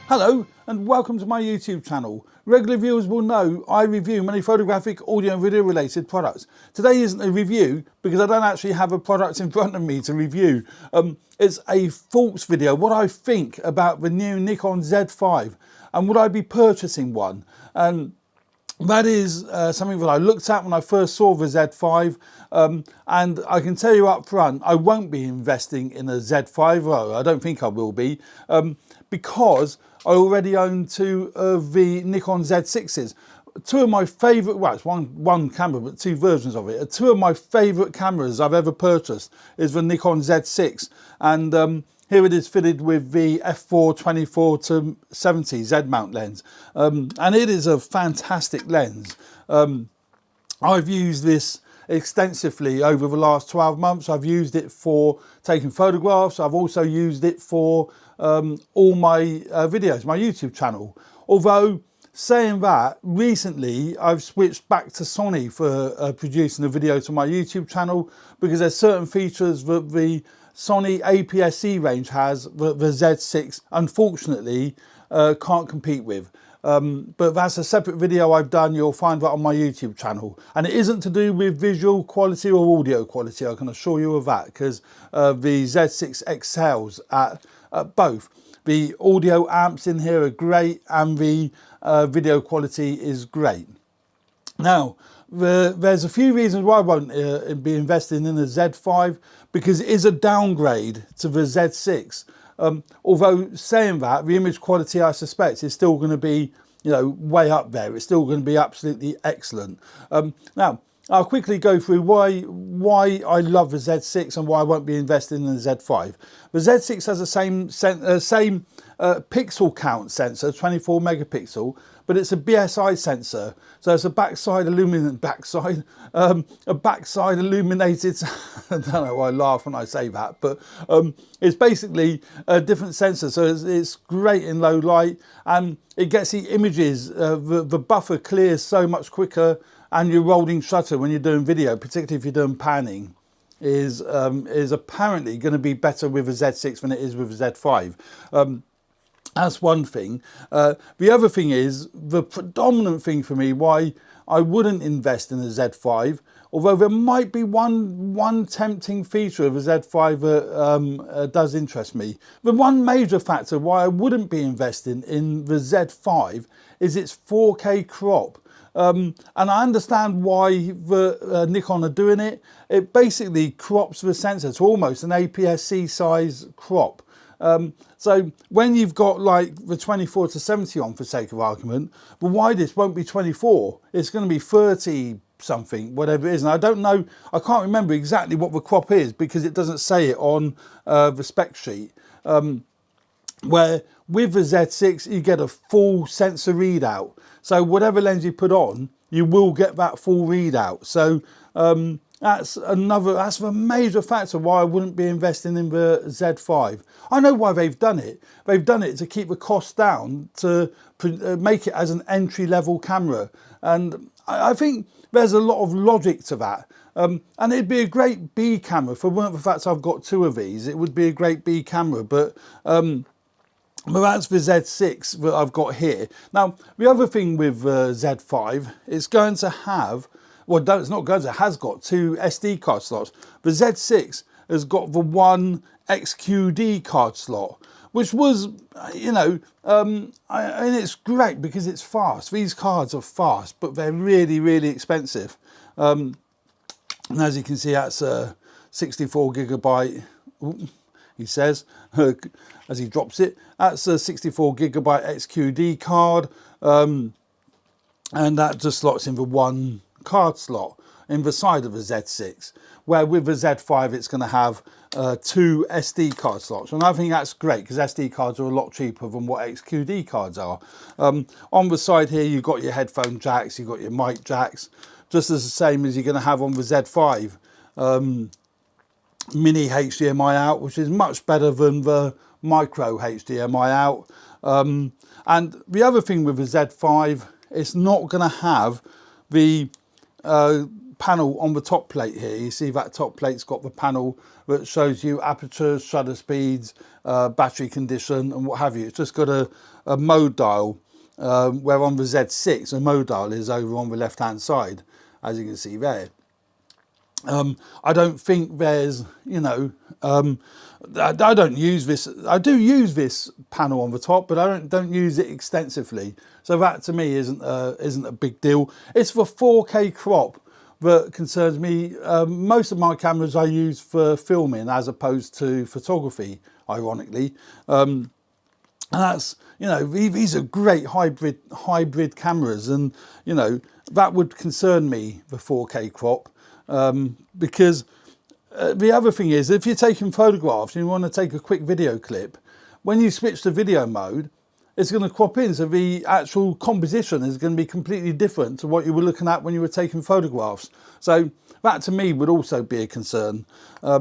Hello and welcome to my YouTube channel. Regular viewers will know I review many photographic, audio and video related products. Today isn't a review because I don't actually have a product in front of me to review. It's a thoughts video, what I think about the new Nikon Z5 and would I be purchasing one. And that is something that I looked at when I first saw the Z5, and I can tell you up front, I won't be investing in a Z5, well, I don't think I will be, because I already own two of the Nikon Z6s. Two of my favourite, well, it's one camera, but two versions of it. Two of my favourite cameras I've ever purchased is the Nikon Z6, and here it is fitted with the f4 24-70 Z-mount lens, and it is a fantastic lens. I've used this extensively over the last 12 months. I've used it for taking photographs. I've also used it for all my videos, my YouTube channel. Although saying that, recently I've switched back to Sony for producing a video to my YouTube channel because there's certain features that the Sony APS-C range has that the Z6 unfortunately can't compete with. But that's a separate video I've done. You'll find that on my YouTube channel, and it isn't to do with visual quality or audio quality, I can assure you of that, because the Z6 excels at both. The audio amps in here are great and the video quality is great. Now, there's a few reasons why I won't be investing in the Z5, because it is a downgrade to the Z6. Although saying that, the image quality I suspect is still going to be, you know, way up there. It's still going to be absolutely excellent. Now, I'll quickly go through why I love the Z6 and why I won't be investing in the Z5. The Z6 has the same pixel count sensor, 24 megapixel, but it's a BSI sensor, so it's a backside illuminated. I don't know why I laugh when I say that, but it's basically a different sensor, so it's great in low light and it gets the images. The buffer clears so much quicker, and your rolling shutter when you're doing video, particularly if you're doing panning, is apparently going to be better with a Z6 than it is with a Z5. That's one thing. The other thing is, the predominant thing for me why I wouldn't invest in a Z5, although there might be one tempting feature of a Z5 that does interest me. The one major factor why I wouldn't be investing in the Z5 is its 4K crop. And I understand why the Nikon are doing it. It basically crops the sensor to almost an APS-C size crop. So when you've got like the 24-70 on, for sake of argument, the widest won't be 24. It's going to be 30 something, whatever it is. And I don't know, I can't remember exactly what the crop is because it doesn't say it on the spec sheet. Where with the Z6 you get a full sensor readout, so whatever lens you put on you will get that full readout. So that's the major factor why I wouldn't be investing in the Z5. I know why they've done it. They've done it to keep the cost down, to make it as an entry-level camera, and I think there's a lot of logic to that. And it'd be a great B camera. For one of the fact I've got two of these, it would be a great B camera, but that's the Z6 that I've got here. Now, the other thing with Z5, it's going to have, well, no, it's not going to, it has got two SD card slots. The Z6 has got the one XQD card slot, which was, you know, and it's great because it's fast. These cards are fast, but they're really, really expensive. And as you can see, that's a 64 gigabyte, he says, as he drops it, that's a 64 gigabyte XQD card, and that just slots in the one card slot in the side of the Z6, where with the Z5 it's going to have two SD card slots, and I think that's great because SD cards are a lot cheaper than what XQD cards are. On the side here you've got your headphone jacks, you've got your mic jacks, just as the same as you're going to have on the Z5. Mini HDMI out, which is much better than the micro HDMI out. And the other thing with the Z5, it's not going to have the panel on the top plate here. You see that top plate's got the panel that shows you aperture, shutter speeds, battery condition and what have you. It's just got a mode dial, where on the Z6 a mode dial is over on the left hand side, as you can see there. I don't think there's, you know, I don't use this. I do use this panel on the top, but I don't use it extensively. So that to me isn't a big deal. It's the 4K crop that concerns me. Most of my cameras I use for filming as opposed to photography, ironically. And that's, you know, these are great hybrid cameras, and you know that would concern me, the 4K crop, because the other thing is, if you're taking photographs and you want to take a quick video clip, when you switch to video mode, it's going to crop in, so the actual composition is going to be completely different to what you were looking at when you were taking photographs. So that to me would also be a concern. Yeah,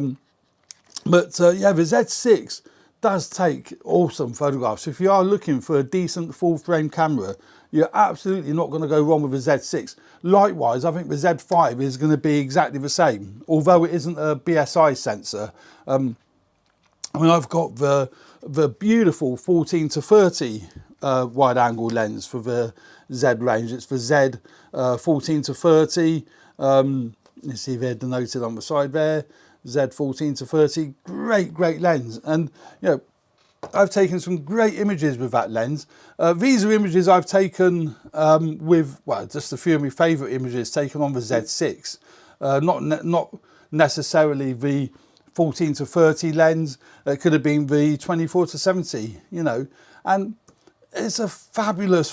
the Z6 does take awesome photographs. If you are looking for a decent full frame camera, you're absolutely not going to go wrong with a Z6. Likewise, I think the Z5 is going to be exactly the same, although it isn't a BSI sensor. I mean, I've got the beautiful 14 to 30 wide angle lens for the Z range. It's the Z 14 to 30. You see they're denoted on the side there. Z 14 to 30, great lens. And you know, I've taken some great images with that lens. These are images I've taken with, well, just a few of my favourite images taken on the Z6. Not necessarily the 14 to 30 lens. It could have been the 24 to 70, you know. And it's a fabulous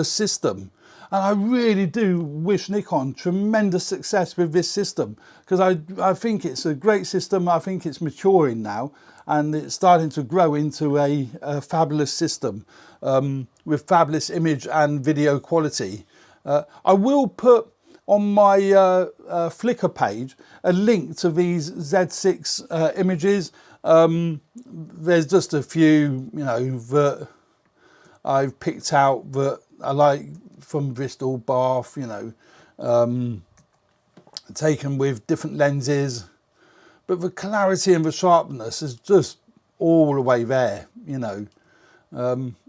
system. And I really do wish Nikon tremendous success with this system, because I think it's a great system. I think it's maturing now, and it's starting to grow into a fabulous system with fabulous image and video quality. I will put on my Flickr page a link to these Z6 images. There's just a few, you know, that I've picked out that I like from Bristol, Bath, you know, taken with different lenses, but the clarity and the sharpness is just all the way there, you know.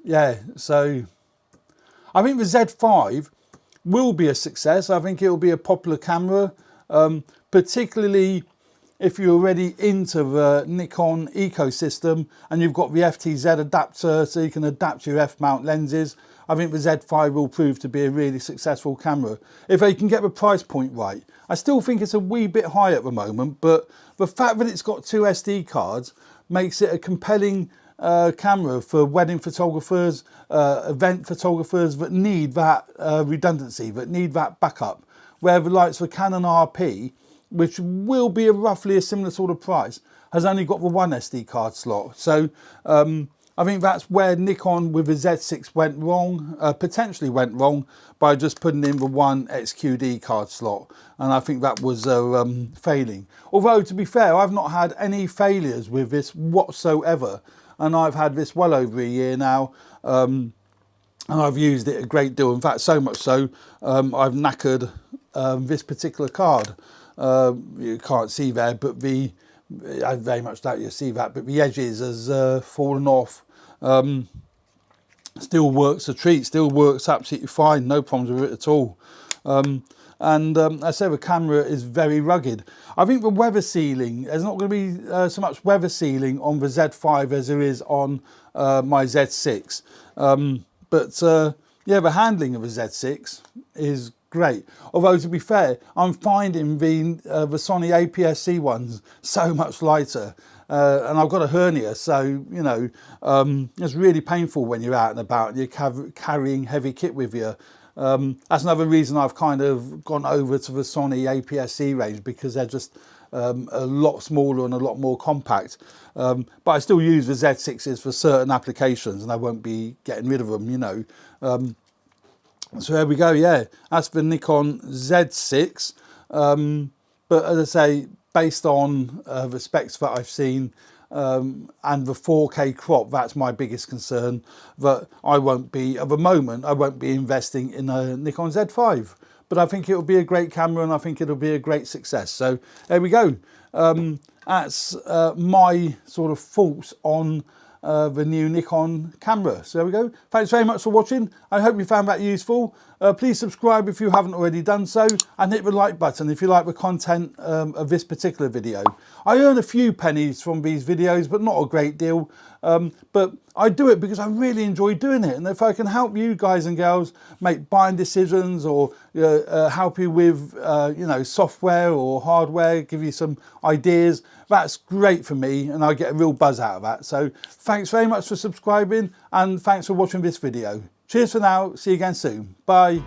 Yeah, so I think the Z5 will be a success. I think it will be a popular camera, particularly if you're already into the Nikon ecosystem and you've got the FTZ adapter so you can adapt your f-mount lenses. I think the Z5 will prove to be a really successful camera if they can get the price point right. I still think it's a wee bit high at the moment, but the fact that it's got 2 SD cards makes it a compelling camera for wedding photographers, event photographers that need that redundancy, that need that backup. Where the likes of Canon RP, which will be roughly a similar sort of price, has only got the 1 SD card slot. So I think that's where Nikon with the Z6 went wrong, potentially went wrong, by just putting in the 1 XQD card slot. And I think that was failing. Although, to be fair, I've not had any failures with this whatsoever. And I've had this well over a year now. And I've used it a great deal. In fact, so much so, I've knackered this particular card. You can't see there, but I very much doubt you'll see that, but the edges has fallen off. Still works a treat, still works absolutely fine, no problems with it at all. I say the camera is very rugged. I think the weather sealing, there's not going to be so much weather sealing on the Z5 as there is on my Z6. Yeah, the handling of the Z6 is great. Although, to be fair, I'm finding the Sony APS-C ones so much lighter. And I've got a hernia, so, you know, it's really painful when you're out and about and you're carrying heavy kit with you. That's another reason I've kind of gone over to the Sony APS-C range, because they're just a lot smaller and a lot more compact. But I still use the Z6s for certain applications, and I won't be getting rid of them, you know. So there we go, yeah, that's the Nikon Z6. But as I say, based on the specs that I've seen and the 4K crop, that's my biggest concern, that I won't be, at the moment, I won't be investing in a Nikon Z5. but I think it'll be a great camera and I think it'll be a great success. So there we go. That's my sort of thoughts on the new Nikon camera. So there we go. Thanks very much for watching. I hope you found that useful. Please subscribe if you haven't already done so, and hit the like button if you like the content of this particular video. I earn a few pennies from these videos, but not a great deal. But I do it because I really enjoy doing it, and if I can help you guys and girls make buying decisions, or help you with you know, software or hardware, give you some ideas, that's great for me, and I get a real buzz out of that. So thanks very much for subscribing, and thanks for watching this video. Cheers for now. See you again soon. Bye.